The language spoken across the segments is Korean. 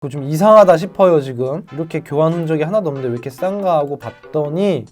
그거 좀 이상하다 싶어요. 지금 이렇게 교환 흔적이 하나도 없는데 왜 이렇게 싼가 하고 봤더니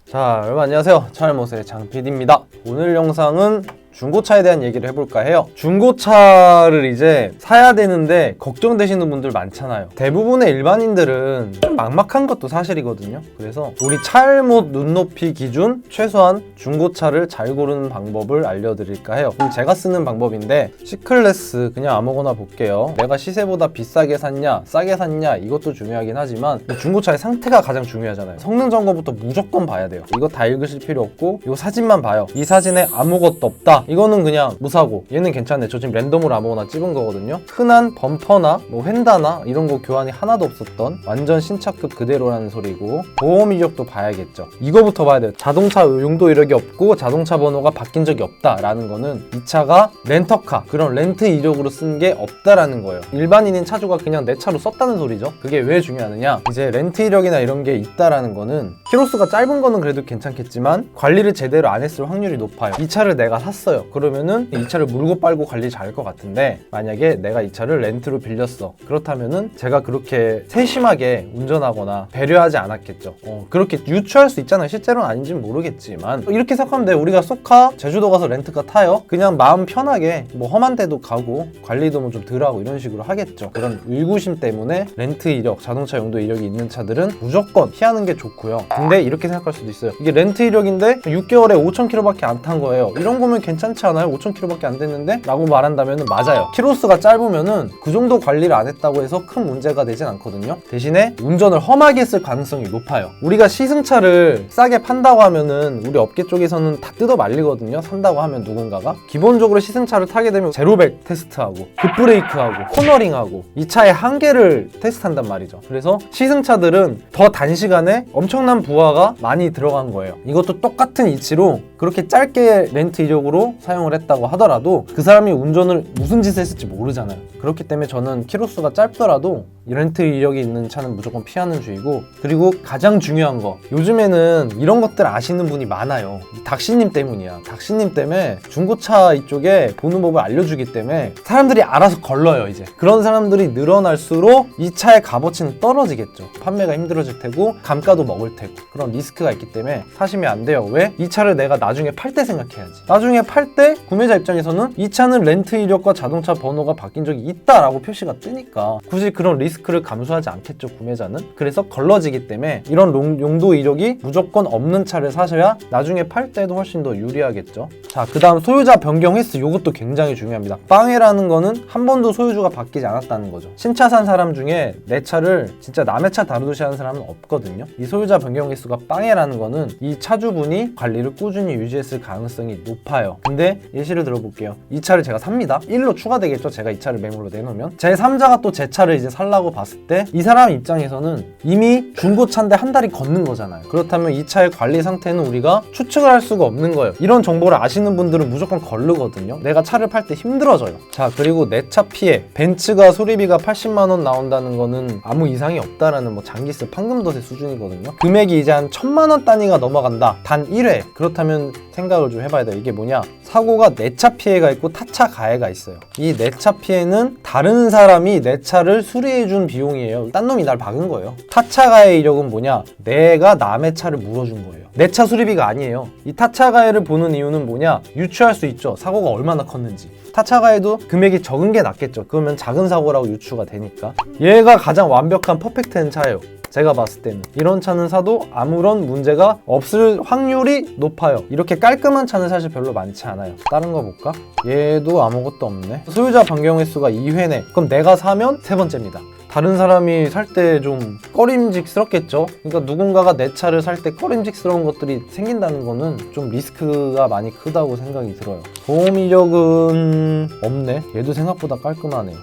자, 여러분 안녕하세요. 차일못의 장PD입니다. 오늘 영상은 중고차에 대한 얘기를 해볼까 해요. 중고차를 이제 사야 되는데 걱정되시는 분들 많잖아요. 대부분의 일반인들은 좀 막막한 것도 사실이거든요. 그래서 우리 차일못 눈높이 기준 최소한 중고차를 잘 고르는 방법을 알려드릴까 해요. 그럼 제가 쓰는 방법인데 C클래스 그냥 아무거나 볼게요. 내가 시세보다 비싸게 샀냐 싸게 샀냐 이것도 중요하긴 하지만 중고차의 상태가 가장 중요하잖아요. 성능 점검부터 무조건 봐야 돼요. 이거 다 읽으실 필요 없고 이 사진만 봐요. 이 사진에 아무것도 없다. 이거는 그냥 무사고, 얘는 괜찮네. 저 지금 랜덤으로 아무거나 찍은 거거든요. 흔한 범퍼나 뭐 휀다나 이런 거 교환이 하나도 없었던 완전 신차급 그대로라는 소리고, 보험 이력도 봐야겠죠. 이거부터 봐야 돼요. 자동차 용도 이력이 없고 자동차 번호가 바뀐 적이 없다라는 거는 이 차가 렌터카, 그런 렌트 이력으로 쓴 게 없다라는 거예요. 일반인인 차주가 그냥 내 차로 썼다는 소리죠. 그게 왜 중요하느냐, 이제 렌트 이력이나 이런 게 있다라는 거는 키로수가 짧은 거는 그래도 괜찮겠지만 관리를 제대로 안 했을 확률이 높아요. 이 차를 내가 샀어요. 그러면은 이 차를 물고 빨고 관리 잘할 것 같은데, 만약에 내가 이 차를 렌트로 빌렸어. 그렇다면은 제가 그렇게 세심하게 운전하거나 배려하지 않았겠죠. 그렇게 유추할 수 있잖아요. 실제로는 아닌지는 모르겠지만 이렇게 생각하면 돼. 우리가 쏘카 제주도 가서 렌트카 타요. 그냥 마음 편하게 뭐 험한 데도 가고 관리도 뭐 좀 덜하고 이런 식으로 하겠죠. 그런 의구심 때문에 렌트 이력, 자동차 용도 이력이 있는 차들은 무조건 피하는 게 좋고요. 근데 이렇게 생각할 수도 있어요. 이게 렌트 이력인데 6개월에 5,000km밖에 안 탄 거예요. 이런 거면 괜찮지 않아요? 5,000km밖에 안 됐는데? 라고 말한다면 맞아요. 키로수가 짧으면은 그 정도 관리를 안 했다고 해서 큰 문제가 되진 않거든요. 대신에 운전을 험하게 했을 가능성이 높아요. 우리가 시승차를 싸게 판다고 하면은 우리 업계 쪽에서는 다 뜯어 말리거든요. 산다고 하면 누군가가. 기본적으로 시승차를 타게 되면 제로백 테스트하고 급브레이크하고 코너링하고 이 차의 한계를 테스트한단 말이죠. 그래서 시승차들은 더 단시간에 엄청난 부하가 많이 들어간 거예요. 이것도 똑같은 이치로 그렇게 짧게 렌트 이력으로 사용을 했다고 하더라도 그 사람이 운전을 무슨 짓을 했을지 모르잖아요. 그렇기 때문에 저는 키로수가 짧더라도 렌트 이력이 있는 차는 무조건 피하는 주의고, 그리고 가장 중요한 거, 요즘에는 이런 것들 아시는 분이 많아요. 닥시님 때문이야. 닥시님 때문에 중고차 이쪽에 보는 법을 알려주기 때문에 사람들이 알아서 걸러요. 이제 그런 사람들이 늘어날수록 이 차의 값어치는 떨어지겠죠. 판매가 힘들어질 테고 감가도 먹을 테고 그런 리스크가 있기 때문에 사시면 안 돼요. 왜? 이 차를 내가 나중에 팔 때 생각해야지. 나중에 팔 때 구매자 입장에서는 이 차는 렌트 이력과 자동차 번호가 바뀐 적이 있다라고 표시가 뜨니까 굳이 그런 리스크를 감수하지 않겠죠, 구매자는. 그래서 걸러지기 때문에 이런 용도 이력이 무조건 없는 차를 사셔야 나중에 팔 때도 훨씬 더 유리하겠죠. 자, 그 다음 소유자 변경 횟수, 이것도 굉장히 중요합니다. 빵해라는 거는 한 번도 소유주가 바뀌지 않았다는 거죠. 신차 산 사람 중에 내 차를 진짜 남의 차 다루듯이 하는 사람은 없거든요. 이 소유자 변경 횟수가 빵해라는 거는 이 차주분이 관리를 꾸준히 유지했을 가능성이 높아요. 근데 예시를 들어볼게요. 이 차를 제가 삽니다. 1로 추가되겠죠, 제가 이 차를 매물로 내놓으면. 제 3자가 또 제 차를 이제 살라고 봤을 때 이 사람 입장에서는 이미 중고차인데 한 달이 걷는 거잖아요. 그렇다면 이 차의 관리 상태는 우리가 추측을 할 수가 없는 거예요. 이런 정보를 아시는 분들은 무조건 걸르거든요. 내가 차를 팔 때 힘들어져요. 자, 그리고 내 차 피해, 벤츠가 수리비가 80만 원 나온다는 거는 아무 이상이 없다라는 뭐 장기세 판금도세 수준이거든요. 금액이 이제 한 1,000만 원 단위가 넘어간다, 단 1회. 그렇다면 생각을 좀 해봐야 돼요. 이게 뭐냐, 사고가 내 차 피해가 있고 타차 가해가 있어요. 이 내 차 피해는 다른 사람이 내 차를 수리해준 비용이에요. 딴 놈이 날 박은 거예요. 타차 가해 이력은 뭐냐, 내가 남의 차를 물어준 거예요. 내 차 수리비가 아니에요. 이 타차 가해를 보는 이유는 뭐냐, 유추할 수 있죠. 사고가 얼마나 컸는지. 타차 가해도 금액이 적은 게 낫겠죠. 그러면 작은 사고라고 유추가 되니까. 얘가 가장 완벽한 퍼펙트한 차예요. 제가 봤을 때는 이런 차는 사도 아무런 문제가 없을 확률이 높아요. 이렇게 깔끔한 차는 사실 별로 많지 않아요. 다른 거 볼까? 얘도 아무것도 없네. 소유자 변경 횟수가 2회네. 그럼 내가 사면 3번째입니다. 다른 사람이 살 때 좀 꺼림직스럽겠죠. 그러니까 누군가가 내 차를 살 때 꺼림직스러운 것들이 생긴다는 거는 좀 리스크가 많이 크다고 생각이 들어요. 보험 이력은 없네. 얘도 생각보다 깔끔하네요.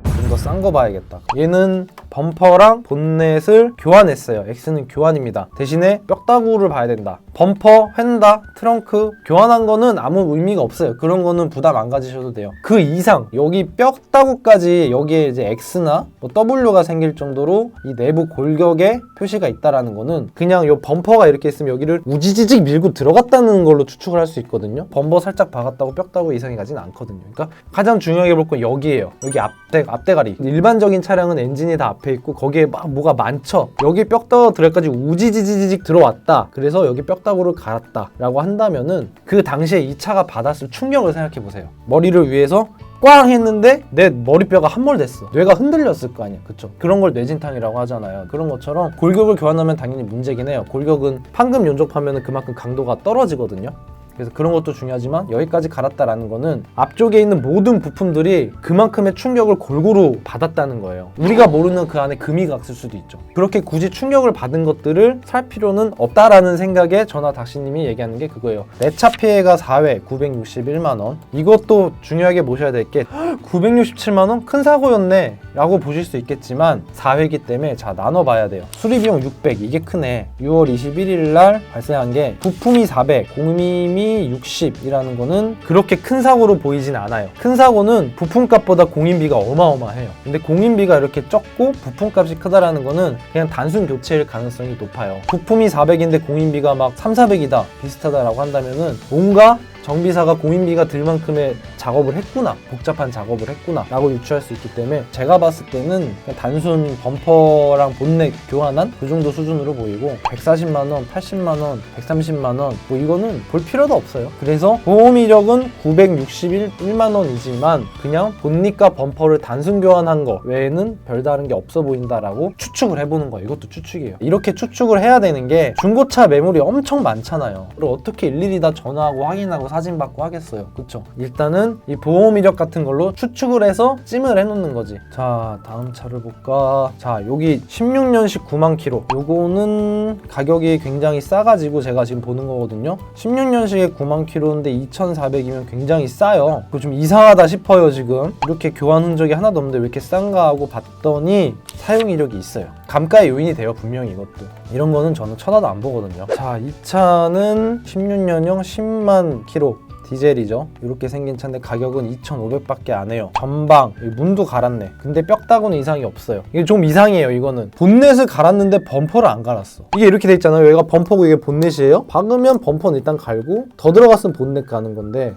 좀 더 싼 거 봐야겠다. 얘는 범퍼랑 본넷을 교환했어요. X는 교환입니다. 대신에 뼈다구를 봐야 된다. 범퍼, 휀다, 트렁크 교환한 거는 아무 의미가 없어요. 그런 거는 부담 안 가지셔도 돼요. 그 이상 여기 뼈다구까지 여기에 이제 X나 뭐 W가 생길 정도로 이 내부 골격에 표시가 있다라는 거는 그냥 요 범퍼가 이렇게 있으면 여기를 우지지직 밀고 들어갔다는 걸로 추측을 할 수 있거든요. 범퍼 살짝 박았다고 뼈다구 이상이 가진 않거든요. 그러니까 가장 중요하게 볼 건 여기예요. 여기 앞대가리. 일반적인 차량은 엔진이 다 앞에 있고 거기에 막 뭐가 많죠. 여기 뼈다구 들어까지 우지지지직 들어왔다. 그래서 여기 뼈다구를 갈았다 라고 한다면은 그 당시에 이 차가 받았을 충격을 생각해 보세요. 머리를 위해서 꽝 했는데 내 머리뼈가 함몰됐어. 뇌가 흔들렸을 거 아니야. 그쵸? 그런 걸 뇌진탕이라고 하잖아요. 그런 것처럼 골격을 교환하면 당연히 문제긴 해요. 골격은 판금 용접하면 그만큼 강도가 떨어지거든요. 그래서 그런 것도 중요하지만 여기까지 갈았다라는 거는 앞쪽에 있는 모든 부품들이 그만큼의 충격을 골고루 받았다는 거예요. 우리가 모르는 그 안에 금이 갔을 수도 있죠. 그렇게 굳이 충격을 받은 것들을 살 필요는 없다라는 생각에 저나 닥시님이 얘기하는 게 그거예요. 내 차 피해가 4회 961만 원. 이것도 중요하게 보셔야 될 게 967만 원? 큰 사고였네 라고 보실 수 있겠지만 4회이기 때문에 자 나눠봐야 돼요. 수리비용 600 이게 크네. 6월 21일 날 발생한 게 부품이 400 공임이 60이라는 거는 그렇게 큰 사고로 보이진 않아요. 큰 사고는 부품값보다 공임비가 어마어마해요. 근데 공임비가 이렇게 적고 부품값이 크다라는 거는 그냥 단순 교체일 가능성이 높아요. 부품이 400인데 공임비가 막 3, 400이다 비슷하다라고 한다면은 뭔가 정비사가 공임비가 들 만큼의 작업을 했구나, 복잡한 작업을 했구나 라고 유추할 수 있기 때문에 제가 봤을 때는 그냥 단순 범퍼랑 본넷 교환한 그 정도 수준으로 보이고 140만원, 80만원, 130만원 뭐 이거는 볼 필요도 없어요. 그래서 보험 이력은 961만원이지만 그냥 본닛과 범퍼를 단순 교환한 거 외에는 별다른 게 없어 보인다라고 추측을 해보는 거예요. 이것도 추측이에요. 이렇게 추측을 해야 되는 게 중고차 매물이 엄청 많잖아요. 그걸 어떻게 일일이 다 전화하고 확인하고 사진 받고 하겠어요. 그쵸? 일단은 이 보험 이력 같은 걸로 추측을 해서 찜을 해놓는 거지. 자, 다음 차를 볼까? 자, 여기 16년식 9만 킬로. 요거는 가격이 굉장히 싸가지고 제가 지금 보는 거거든요. 16년식에 9만 킬로인데 2,400이면 굉장히 싸요. 그거 좀 이상하다 싶어요, 지금. 이렇게 교환 흔적이 하나도 없는데 왜 이렇게 싼가 하고 봤더니 사용 이력이 있어요. 감가의 요인이 돼요, 분명히 이것도. 이런 거는 저는 쳐다도 안 보거든요. 자, 이 차는 16년형 10만 킬로 디젤이죠. 이렇게 생긴 차인데 가격은 2,500밖에 안 해요. 전방 문도 갈았네. 근데 뼈다구는 이상이 없어요. 이게 좀 이상해요. 이거는 본넷을 갈았는데 범퍼를 안 갈았어. 이게 이렇게 돼 있잖아요. 여기가 범퍼고 이게 본넷이에요. 박으면 범퍼는 일단 갈고 더 들어갔으면 본넷 가는 건데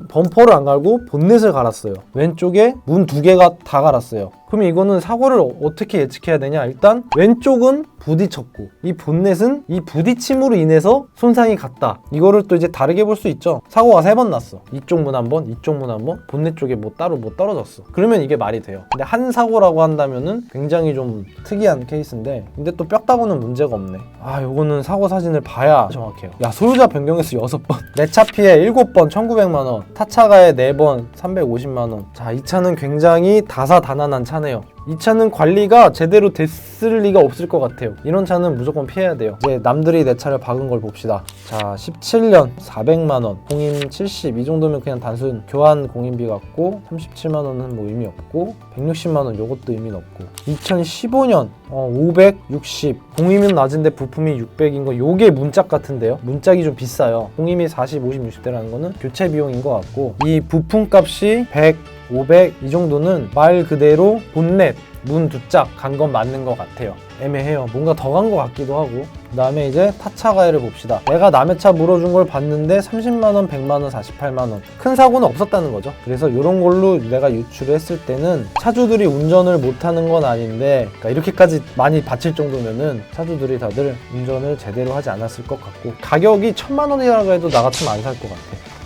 범퍼를 안 갈고 본넷을 갈았어요. 왼쪽에 문 2개가 다 갈았어요. 그러면 이거는 사고를 어떻게 예측해야 되냐? 일단 왼쪽은 부딪혔고 이 본넷은 이 부딪힘으로 인해서 손상이 갔다. 이거를 또 이제 다르게 볼 수 있죠. 사고가 3번 났어. 이쪽 문 한 번, 이쪽 문 한 번, 본넷 쪽에 뭐 따로 뭐 떨어졌어. 그러면 이게 말이 돼요. 근데 한 사고라고 한다면은 굉장히 좀 특이한 케이스인데 근데 또 뼈다구는 문제가 없네. 아, 요거는 사고 사진을 봐야 정확해요. 야, 소유자 변경횟수 6번, 내 차 피해 7번 1,900만 원, 타차가에 4번 350만 원. 자, 이 차는 굉장히 다사다난한 차네요. 이 차는 관리가 제대로 됐을 리가 없을 것 같아요. 이런 차는 무조건 피해야 돼요. 이제 남들이 내 차를 박은 걸 봅시다. 자, 17년 400만원, 공임 70, 이 정도면 그냥 단순 교환 공임비 같고 37만원은 뭐 의미 없고 160만원 요것도 의미는 없고 2015년 560, 공임은 낮은데 부품이 600인 거 요게 문짝 같은데요. 문짝이 좀 비싸요. 공임이 40, 50, 60대라는 거는 교체 비용인 것 같고 이 부품값이 100, 500 이 정도는 말 그대로 본넷, 문 2짝 간 건 맞는 것 같아요. 애매해요. 뭔가 더 간 것 같기도 하고. 그 다음에 이제 타차 가해를 봅시다. 내가 남의 차 물어준 걸 봤는데 30만원, 100만원, 48만원 큰 사고는 없었다는 거죠. 그래서 이런 걸로 내가 유추를 했을 때는 차주들이 운전을 못하는 건 아닌데 그러니까 이렇게까지 많이 바칠 정도면은 차주들이 다들 운전을 제대로 하지 않았을 것 같고 가격이 1,000만원이라고 해도 나 같으면 안 살 것 같아.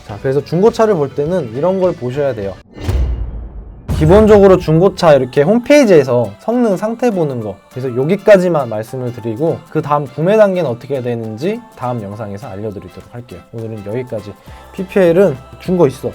자, 그래서 중고차를 볼 때는 이런 걸 보셔야 돼요. 기본적으로 중고차 이렇게 홈페이지에서 성능 상태 보는 거, 그래서 여기까지만 말씀을 드리고 그 다음 구매 단계는 어떻게 되는지 다음 영상에서 알려드리도록 할게요. 오늘은 여기까지. PPL은 준 거 있어.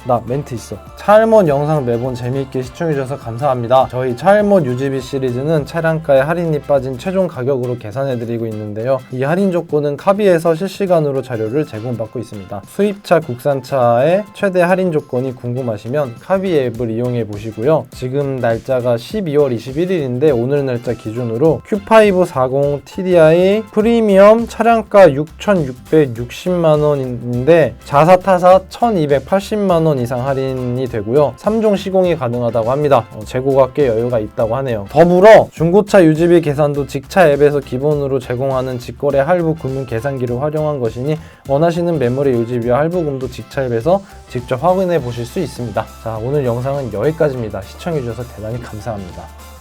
나 멘트 있어. 차일못 영상 매번 재미있게 시청해주셔서 감사합니다. 저희 차일못 유지비 시리즈는 차량가에 할인이 빠진 최종 가격으로 계산해드리고 있는데요. 이 할인 조건은 카비에서 실시간으로 자료를 제공받고 있습니다. 수입차, 국산차의 최대 할인 조건이 궁금하시면 카비 앱을 이용해 보시고요. 지금 날짜가 12월 21일인데 오늘 날짜 기준으로 Q540 TDI 프리미엄 차량가 6,660만원인데 자사타사 1,280만원 이상 할인이 되고요. 3종 시공이 가능하다고 합니다. 재고가 꽤 여유가 있다고 하네요. 더불어 중고차 유지비 계산도 직차 앱에서 기본으로 제공하는 직거래 할부 금융 계산기를 활용한 것이니 원하시는 매물의 유지비와 할부금도 직차 앱에서 직접 확인해 보실 수 있습니다. 자, 오늘 영상은 여기까지입니다. 시청해 주셔서 대단히 감사합니다.